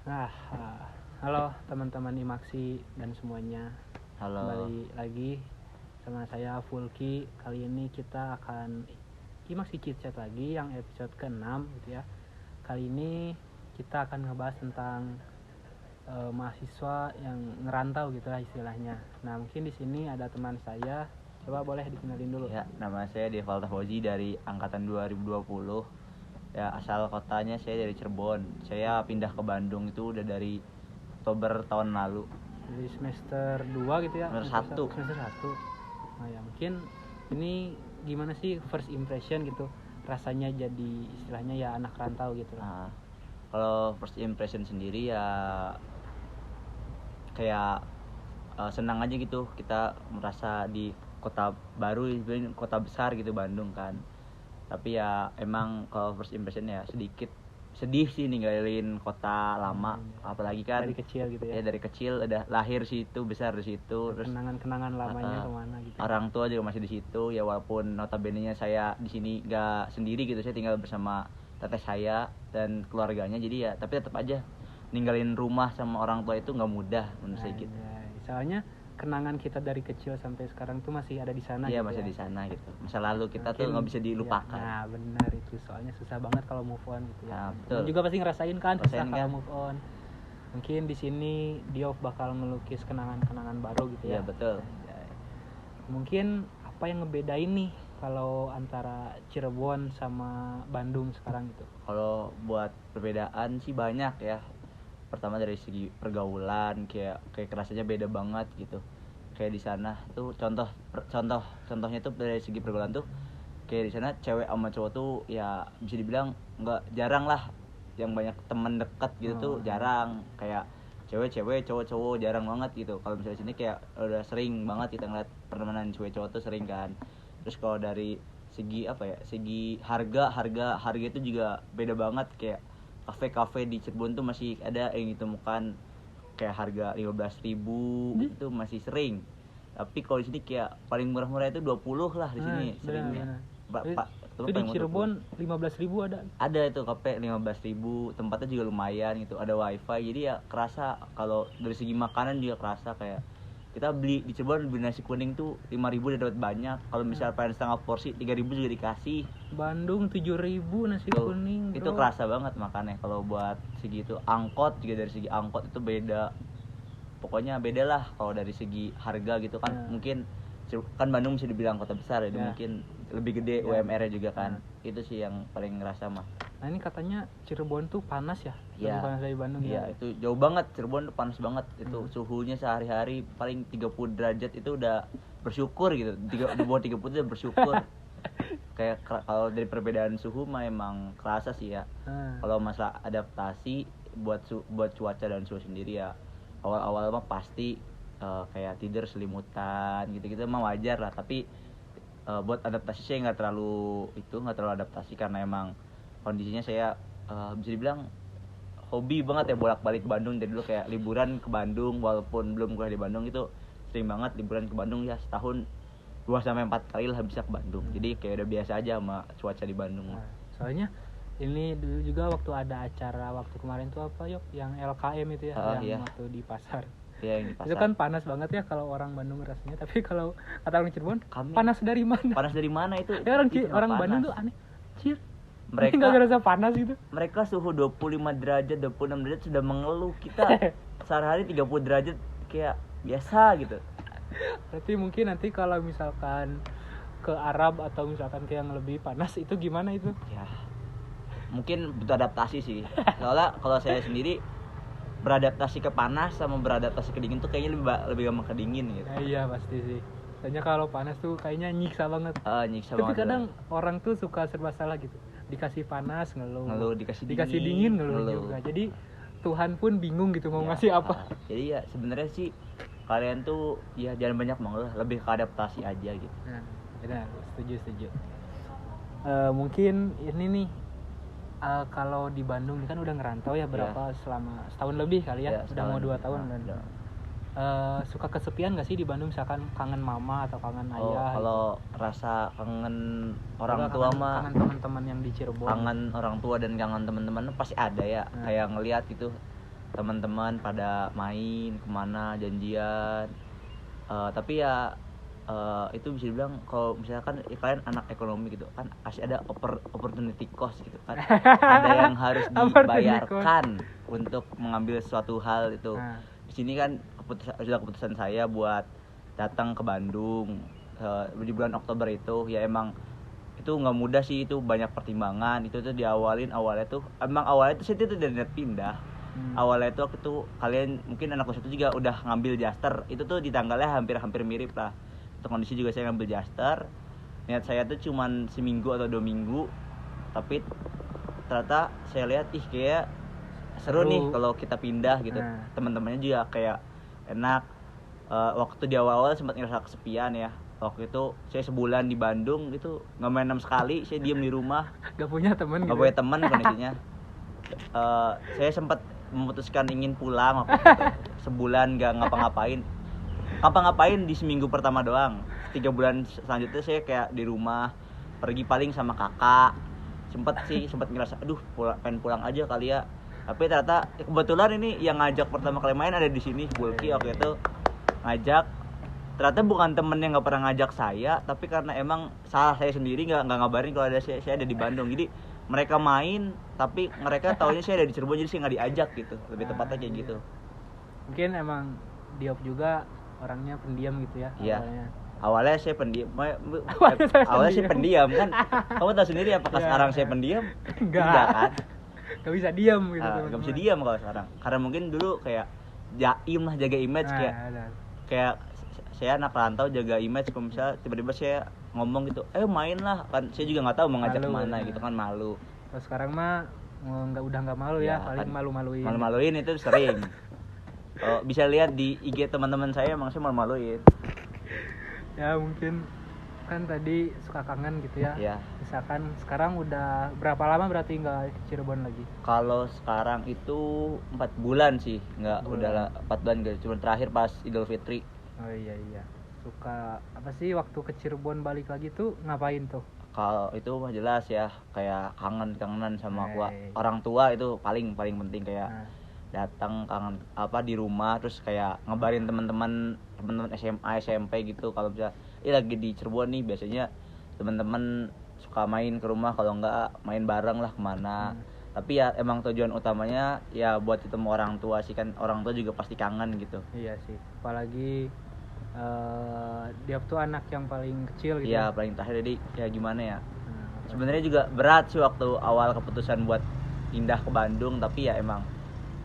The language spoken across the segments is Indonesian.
Nah, halo teman-teman Imaksi dan semuanya. Halo. Kembali lagi sama saya Fulki. Kali ini kita akan Imaksi Chit Chat lagi yang episode ke-6 gitu ya. Kali ini kita akan ngebahas tentang mahasiswa yang ngerantau gitu lah istilahnya. Nah, mungkin di sini ada teman saya. Coba boleh dikenalin dulu. Ya, nama saya Devalta Fauzi dari angkatan 2020. Ya, asal kotanya saya dari Cirebon. Saya pindah ke Bandung itu udah dari Oktober tahun lalu. Dari semester 2 gitu ya. Semester 1. Semester 1. Nah, ya mungkin ini gimana sih first impression gitu, rasanya jadi istilahnya ya anak rantau gitu lah. Nah, kalau first impression sendiri ya kayak senang aja gitu, kita merasa di kota baru, kota besar gitu Bandung kan. Tapi ya emang kalau first impression ya sedikit sedih sih ninggalin kota lama, apalagi kan Dari kecil gitu ya. Dari kecil udah lahir situ, besar di situ, terus Kenangan-kenangan lamanya kemana gitu. orang tua juga masih di situ ya, walaupun notabene-nya saya di sini gak sendiri gitu, saya tinggal bersama teteh saya dan keluarganya, jadi ya tapi tetap aja ninggalin rumah sama orang tua itu nggak mudah menurut saya gitu. Soalnya kenangan kita dari kecil sampai sekarang tuh masih ada di sana. Iya, gitu masih ya. di sana gitu, masa lalu kita Mungkin, tuh nggak bisa dilupakan. Ya, nah benar itu, soalnya susah banget kalau move on gitu ya. Nah, betul. Dan juga pasti ngerasain kan susah Rasain kalau kan? move on. Mungkin di sini Diov bakal melukis kenangan-kenangan baru gitu ya. Iya, betul. Mungkin apa yang ngebedain nih kalau antara Cirebon sama Bandung sekarang gitu? Kalau buat perbedaan sih banyak ya. Pertama dari segi pergaulan, kayak rasanya beda banget gitu. Kayak di sana tuh contohnya tuh dari segi pergaulan tuh, kayak di sana cewek sama cowok tuh ya bisa dibilang nggak, jarang lah yang banyak teman dekat gitu tuh jarang. Kayak cewek-cewek, cowok-cowok jarang banget gitu. Kalau misalnya di sini kayak udah sering banget kita ngeliat pertemanan cewek cowok tuh sering kan. Terus kalau dari segi segi harga itu juga beda banget. Kayak kafe-kafe di Cirebon tuh masih ada yang ditemukan kayak harga 15.000 itu masih sering. Tapi kalau di sini kayak paling murah-murah itu 20 lah di sini seringnya. Itu di Cirebon 15.000 ada. Ada itu kafe 15.000, tempatnya juga lumayan gitu, ada wifi, jadi ya kerasa. Kalau dari segi makanan juga kerasa, kayak kita beli di Cirebon beli nasi kuning tuh 5.000 udah dapat banyak. Kalau misalnya pengen setengah porsi 3.000 juga dikasih. Bandung 7.000 nasi Tuh, kuning bro. itu kerasa banget makannya. Kalau buat segi itu angkot juga, dari segi angkot itu beda, pokoknya beda lah. Kalau dari segi harga gitu kan mungkin kan Bandung bisa dibilang kota besar ya, mungkin lebih gede UMR-nya juga kan. Itu sih yang paling ngerasa mah. Nah ini katanya Cirebon tuh panas ya, lebih panas dari Bandung ya. Itu jauh banget, Cirebon tuh panas banget. Itu suhunya sehari-hari paling 30 derajat itu udah bersyukur gitu. Di bawah 30 itu udah bersyukur. Kayak kalau dari perbedaan suhu mah emang kerasa sih ya. Kalau masalah adaptasi buat cuaca dan suhu sendiri ya, awal-awal mah pasti kayak tidur selimutan gitu-gitu mah wajar lah. Tapi buat adaptasi saya nggak terlalu adaptasi, karena emang kondisinya saya bisa dibilang hobi banget ya bolak-balik ke Bandung. Dari dulu kayak liburan ke Bandung, walaupun belum kuliah di Bandung itu sering banget liburan ke Bandung ya, setahun 2-4 kali lah bisa ke Bandung. Jadi kayak udah biasa aja sama cuaca di Bandung. Soalnya ini dulu juga waktu ada acara waktu kemarin tuh apa yuk, yang LKM itu ya, yang waktu di pasar. Itu kan panas banget ya kalau orang Bandung rasanya. Tapi kalau kata orang Cirebon, panas dari mana? Panas dari mana itu? Ya, orang Bandung tuh aneh. Cir, mereka nggak ngerasa panas gitu. Mereka suhu 25 derajat, 26 derajat sudah mengeluh. Kita sehari-hari 30 derajat kayak biasa gitu. Berarti mungkin nanti kalau misalkan ke Arab atau misalkan ke yang lebih panas itu gimana itu? Ya, mungkin butuh adaptasi sih. Soalnya kalau saya sendiri beradaptasi ke panas sama beradaptasi ke dingin tuh kayaknya lebih gampang ke dingin gitu. Nah, iya pasti sih. Soalnya kalau panas tuh kayaknya nyiksa banget. Tapi kadang orang tuh suka serba salah gitu. Dikasih panas ngeluh, dikasih dingin ngeluh juga. Jadi Tuhan pun bingung gitu mau ngasih apa. Jadi ya sebenarnya sih kalian tuh ya jangan banyak mengeluh, lebih ke adaptasi aja gitu. Nah, benar, setuju. Mungkin ini nih, kalau di Bandung ini kan udah ngerantau ya selama setahun lebih kali ya, udah mau 2 tahun kan. Suka kesepian nggak sih di Bandung, misalkan kangen mama atau kangen ayah? Kalau gitu. Rasa kangen orang tua mah, kangen teman-teman yang di Cirebon, kangen orang tua dan kangen teman-teman pasti ada ya. Kayak ngelihat gitu teman-teman pada main kemana janjian. Tapi ya itu bisa dibilang kalau misalkan kalian anak ekonomi gitu kan masih ada opportunity cost gitu kan. Ada yang harus dibayarkan untuk mengambil suatu hal itu. Di sini kan keputusan saya buat datang ke Bandung di bulan Oktober itu ya emang itu nggak mudah sih, itu banyak pertimbangan. Itu tuh awalnya tuh saya tuh dari niat pindah. Awalnya itu waktu itu kalian mungkin anak kelas 1 juga udah ngambil jaster, itu tuh di tanggalnya hampir mirip lah. Itu kondisi juga saya ngambil jaster, niat saya tuh cuman seminggu atau 2 minggu, tapi ternyata saya lihat kayak seru nih kalau kita pindah gitu. Teman-temannya juga kayak enak. Waktu di awal-awal sempat ngerasa kesepian ya. Waktu itu saya sebulan di Bandung itu nggak main sama sekali, saya diem di rumah. Gak punya teman gitu. Gak punya teman kondisinya. Saya sempat memutuskan ingin pulang waktu itu. Sebulan nggak ngapa-ngapain di seminggu pertama doang. 3 bulan selanjutnya saya kayak di rumah, pergi paling sama kakak. Sempat ngerasa pengen pulang aja kali ya. Tapi ternyata kebetulan ini yang ngajak pertama kali main ada di sini, Bulky waktu itu ngajak. Ternyata bukan temen yang nggak pernah ngajak saya, tapi karena emang salah saya sendiri nggak ngabarin kalau saya ada di Bandung. Jadi mereka main, tapi mereka taunya saya ada di Cirebon, jadi saya nggak diajak gitu. Lebih tepatnya kayak gitu. Mungkin emang Diop juga orangnya pendiam gitu ya. Iya. Awalnya saya pendiam. Awalnya saya pendiam kan. Kamu tahu sendiri apakah sekarang saya pendiam? Enggak kan? Gak bisa diam gitu. Gak bisa diam kalau sekarang. Karena mungkin dulu kayak jaim lah, jaga image kayak saya anak rantau jaga image. Kalau misalnya tiba-tiba saya ngomong gitu, main lah, kan saya juga nggak tahu mau ngajak kemana gitu kan, malu. Kalau sekarang mah udah nggak malu ya, paling kan, malu-maluin itu sering. Bisa lihat di IG teman-teman saya, emang saya malu-maluin. Ya mungkin kan tadi suka kangen gitu ya. Iya. Misalkan sekarang udah berapa lama berarti nggak ke Cirebon lagi? Kalau sekarang itu 4 bulan sih, udah 4 bulan gitu. Cuma terakhir pas Idul Fitri. Oh iya. Suka apa sih waktu ke Cirebon balik lagi tuh ngapain tuh? Kalau itu mah jelas ya, kayak kangenan sama orang tua, itu paling penting. Kayak datang kangen di rumah, terus kayak ngabarin teman-teman SMA SMP gitu. Kalau bisa lagi di Cirebon nih, biasanya teman-teman suka main ke rumah, kalau enggak main bareng lah kemana. Tapi ya emang tujuan utamanya ya buat ketemu orang tua sih, kan orang tua juga pasti kangen gitu. Iya sih, apalagi dia tuh anak yang paling kecil gitu. Iya, paling terakhir. Jadi ya gimana ya, sebenarnya juga berat sih waktu awal keputusan buat pindah ke Bandung. Tapi ya emang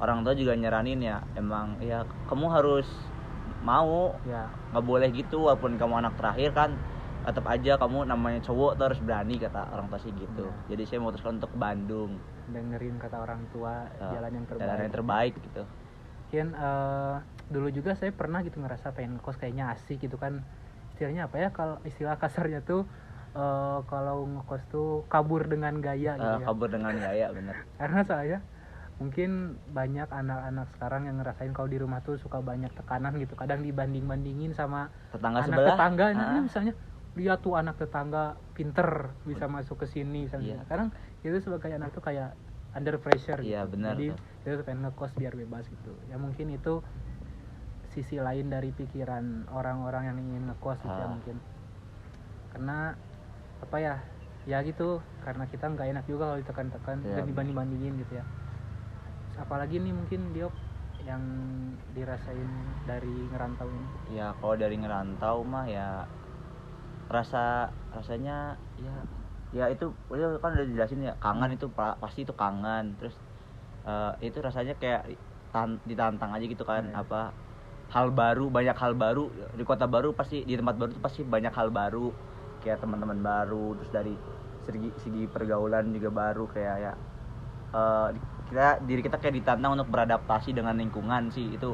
orang tua juga nyaranin ya, emang ya kamu harus mau ya, nggak boleh gitu. Walaupun kamu anak terakhir kan, tetap aja kamu namanya cowok tuh harus berani, kata orang tua sih gitu. Jadi saya memutuskan untuk ke Bandung, dengerin kata orang tua, jalan yang terbaik gitu. Mungkin dulu juga saya pernah gitu ngerasa pengen ngekos, kayaknya asik gitu kan. Istilahnya apa ya, kalau istilah kasarnya tuh kalau ngekos tuh kabur dengan gaya gitu ya. Kabur dengan gaya, bener. Karena saya mungkin banyak anak-anak sekarang yang ngerasain kalau di rumah tuh suka banyak tekanan gitu. Kadang dibanding-bandingin sama tetangga anak sebelah. Tetangga, misalnya lihat tuh anak tetangga pinter bisa masuk ke sini misalnya. Sekarang itu sebagai anak tuh kayak under pressure gitu. Bener, jadi dia pengen ngekos biar bebas gitu ya. Mungkin itu sisi lain dari pikiran orang-orang yang ingin ngekos gitu ya mungkin. Karena apa ya gitu, karena kita nggak enak juga kalau ditekan-tekan dan dibanding-bandingin gitu ya. Apalagi nih mungkin Diop yang dirasain dari ngerantau ini. Ya kalau dari ngerantau mah ya rasanya ya itu kan udah dijelasin ya, kangen itu pasti itu kangen. Terus itu rasanya kayak ditantang aja gitu kan. Hal baru, banyak hal baru di kota baru, pasti di tempat baru tuh pasti banyak hal baru, kayak teman-teman baru. Terus dari segi pergaulan juga baru, kayak ya diri kita kayak ditantang untuk beradaptasi dengan lingkungan sih. Itu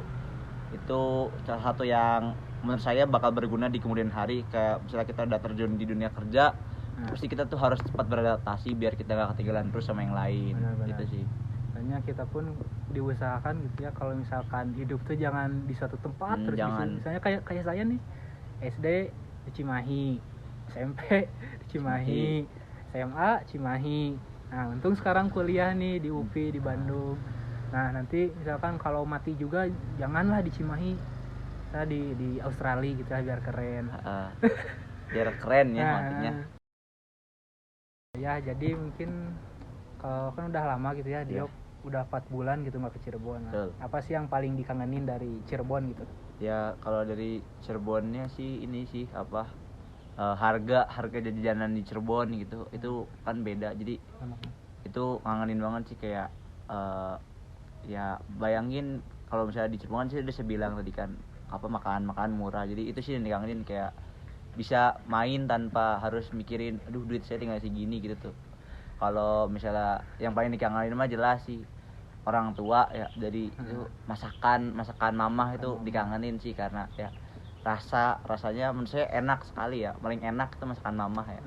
salah satu yang menurut saya bakal berguna di kemudian hari. Kayak misalnya kita udah terjun di dunia kerja, pasti kita tuh harus cepat beradaptasi biar kita gak ketinggalan terus sama yang lain. Benar. Gitu sih. Makanya kita pun diusahakan gitu ya, kalau misalkan hidup tuh jangan di suatu tempat terus. Misalnya kayak saya nih, SD di Cimahi, SMP di Cimahi, SMA Cimahi. Nah untung sekarang kuliah nih di UPI di Bandung. Nah nanti misalkan kalau mati juga janganlah di Cimahi, kita di Australia gitu lah biar keren. Biar keren ya Nah, matinya. ya jadi mungkin kalau kan udah lama gitu ya Diop, udah 4 bulan gitu nggak ke Cirebon. Nah, apa sih yang paling dikangenin dari Cirebon gitu? Ya kalau dari Cirebonnya sih ini sih apa, harga jajanan di Cirebon gitu itu kan beda, jadi itu ngangenin banget sih kayak ya bayangin kalau misalnya di Cirebon kan sih udah sebilang tadi kan apa makan murah, jadi itu sih yang dikangenin kayak bisa main tanpa harus mikirin aduh duit saya tinggal segini gitu tuh. Kalau misalnya yang paling dikangenin mah jelas sih orang tua ya, dari itu masakan mamah itu dikangenin sih karena ya rasanya menurut saya enak sekali ya, paling enak itu masakan mamah ya.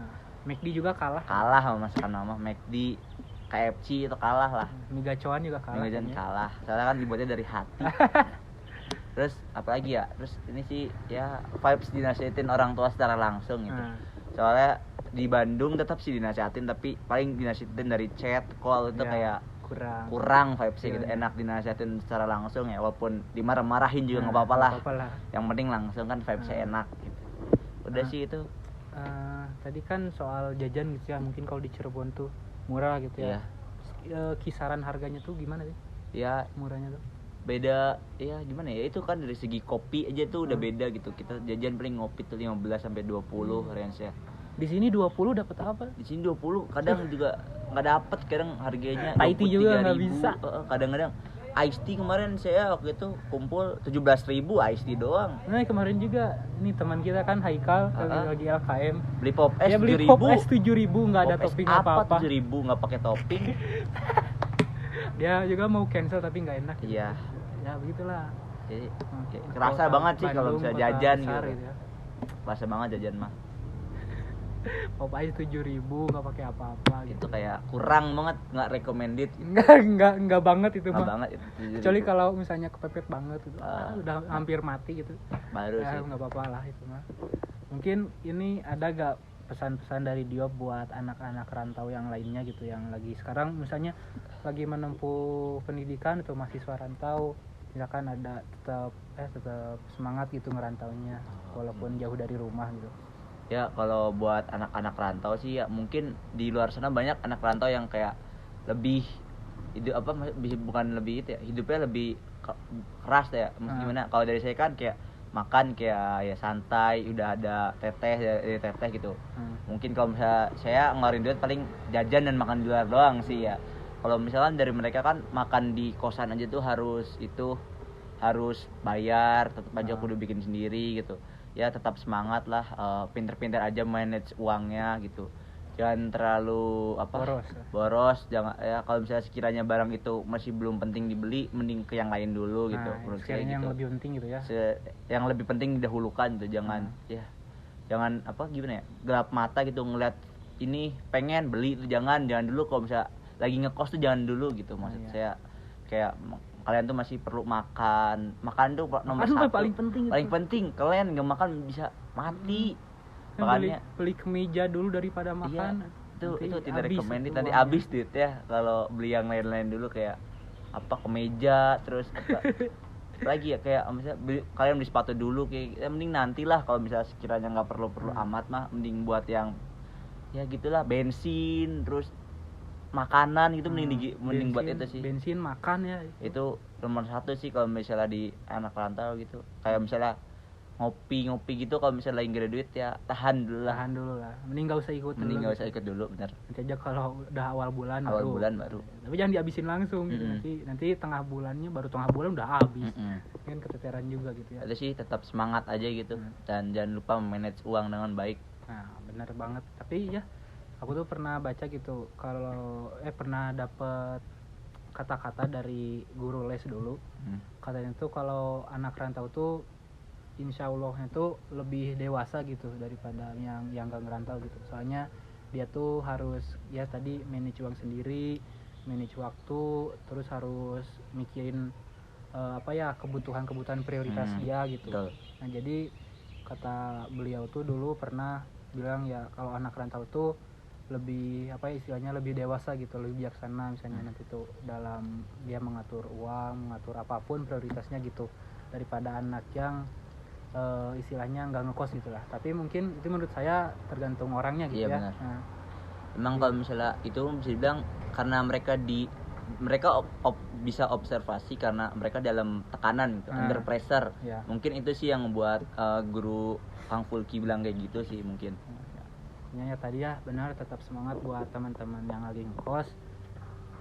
McD juga kalah sama masakan mamah. McD, KFC itu kalah lah. Mie gacoan juga kalah. Kalah soalnya kan dibuatnya dari hati. Terus apalagi ya, terus ini sih ya vibes dinasihatin orang tua secara langsung gitu. Soalnya di Bandung tetap sih dinasihatin, tapi paling dinasihatin dari chat, call itu kayak kurang vibesnya gitu. Enak dinasihatin secara langsung ya, walaupun dimarah-marahin juga nggak apa-apa lah. Yang penting langsung kan vibesnya enak gitu. Udah sih itu. Tadi kan soal jajan gitu ya, mungkin kalau di Cirebon tuh murah gitu ya. Kisaran harganya tuh gimana sih? Ya murahnya tuh beda ya, gimana ya, itu kan dari segi kopi aja tuh udah beda gitu. Kita jajan paling ngopi tuh 15 sampai 20 range-nya. Di sini 20 dapat apa? Di sini 20 kadang juga enggak dapat, kadang harganya Thai tea juga enggak bisa. Kadang-kadang Ice tea kemarin saya waktu itu kumpul 17.000 Ice tea doang. Nah, kemarin juga ini teman kita kan Haikal lagi LKM beli pop es 7.000. Beli pop es 7.000 enggak ada topping apa-apa. 7.000 enggak pakai topping. Dia juga mau cancel tapi enggak enak. Iya. Ya begitulah. Jadi kerasa banget sih kalau bisa jajan gitu. Ya. Kerasa banget jajan mah. Pop ice 7.000 nggak pakai apa-apa gitu. Itu kayak kurang banget, nggak recommended gitu. Nggak banget itu mah. Banget itu. Kecuali kalau misalnya kepepet banget itu udah hampir mati gitu. Baru sih. Nggak apa-apa lah itu mah. Mungkin ini ada gak pesan-pesan dari Diop buat anak-anak rantau yang lainnya gitu, yang lagi sekarang misalnya lagi menempuh pendidikan atau mahasiswa rantau, misalkan ada tetap semangat gitu ngerantaunya walaupun jauh dari rumah gitu. Ya kalau buat anak-anak rantau sih ya mungkin di luar sana banyak anak rantau yang kayak lebih bukan lebih itu ya, hidupnya lebih keras ya. Gimana kalau dari saya kan kayak makan kayak ya santai, udah ada teteh gitu. Mungkin kalau misalnya saya ngeluarin duit paling jajan dan makan di luar doang sih ya. Kalau misalkan dari mereka kan makan di kosan aja tuh harus bayar, tetap aja kudu bikin sendiri gitu. Ya tetap semangat lah, pinter-pinter aja manage uangnya gitu. Jangan terlalu boros. Jangan ya, kalau misalnya sekiranya barang itu masih belum penting dibeli, mending ke yang lain dulu gitu. Menurut saya gitu. Yang lebih penting gitu ya. Yang lebih penting didahulukan gitu. Jangan gimana ya, gelap mata gitu ngeliat ini pengen beli itu jangan dulu. Kalau misalnya lagi ngekos tuh jangan dulu gitu. Maksud saya kayak kalian tuh masih perlu makan tuh nomor satu, paling penting kalian nggak makan bisa mati. Makanya beli kemeja dulu daripada makan. Itu tidak recommended, nanti habis duit ya kalau beli yang lain-lain dulu, kayak kemeja terus lagi ya, kayak misalnya kalian beli sepatu dulu kayak mending nantilah, kalau misalnya sekiranya nggak perlu amat mah mending buat yang ya gitulah, bensin terus makanan gitu, mending buat itu sih. Bensin, makan ya. Itu nomor satu sih kalau misalnya di anak rantau gitu. Kayak misalnya ngopi gitu, kalau misalnya lagi gak ada duit ya tahan dulu lah. Mending gak usah ikut dulu, bener. Nanti aja kalau udah awal bulan baru. Tapi jangan dihabisin langsung gitu. Nanti tengah bulan udah habis. Kan keteteran juga gitu ya. Itu sih tetap semangat aja gitu. Dan jangan lupa manage uang dengan baik. Nah, benar banget. Tapi ya aku tuh pernah baca gitu, kalau pernah dapet kata-kata dari guru les dulu. Katanya tuh kalau anak rantau tuh insya Allahnya tuh lebih dewasa gitu daripada yang gak ngerantau gitu. Soalnya dia tuh harus ya tadi manage uang sendiri, manage waktu, terus harus mikirin kebutuhan prioritas dia gitu. Betul. Nah jadi kata beliau tuh dulu pernah bilang ya, kalau anak rantau tuh lebih apa ya, istilahnya lebih dewasa gitu, lebih bijaksana misalnya nanti tuh dalam dia mengatur uang, mengatur apapun prioritasnya gitu, daripada anak yang istilahnya nggak ngekos gitu lah. Tapi mungkin itu menurut saya tergantung orangnya gitu Iya, ya. benar. Nah, Emang kalau misalnya itu bisa dibilang karena mereka bisa observasi karena mereka dalam tekanan gitu, under pressure. ya. Mungkin itu sih yang membuat guru Kang Fulki bilang kayak gitu sih mungkin. Ya tadi ya benar, tetap semangat buat teman-teman yang lagi ngekos,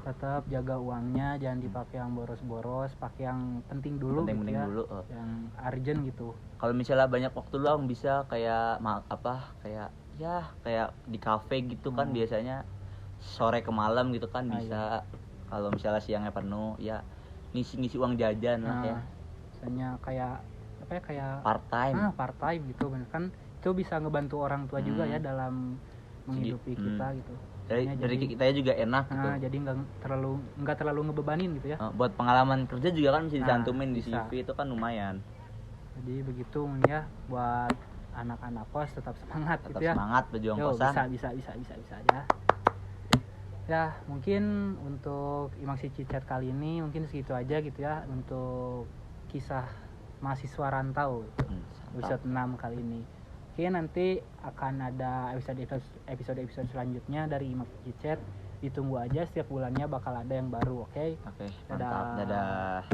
tetap jaga uangnya, jangan dipakai yang boros-boros, pakai yang penting dulu Penting gitu ya, dulu. yang urgent gitu. Kalau misalnya banyak waktu luang bisa kayak kayak di kafe gitu kan, biasanya sore ke malam gitu kan bisa. Kalau misalnya siangnya penuh ya ngisi uang jajan lah ya. Misalnya kayak apa ya, kayak part time gitu, bener kan, itu bisa ngebantu orang tua juga ya dalam menghidupi kita gitu. Dari kita juga enak gitu. Jadi nggak terlalu ngebebanin gitu ya. Buat pengalaman kerja juga kan bisa dicantumin di CV, itu kan lumayan. Jadi begitu ya, buat anak-anak kos tetap semangat gitu ya. Semangat berjuang kosan. Bisa aja. Ya mungkin untuk Imaksi Cicet kali ini mungkin segitu aja gitu ya, untuk kisah mahasiswa rantau episode 6 kali ini. Oke, nanti akan ada episode selanjutnya dari Imaksi Cicet. Ditunggu aja, setiap bulannya bakal ada yang baru. Oke, mantap. Dadah.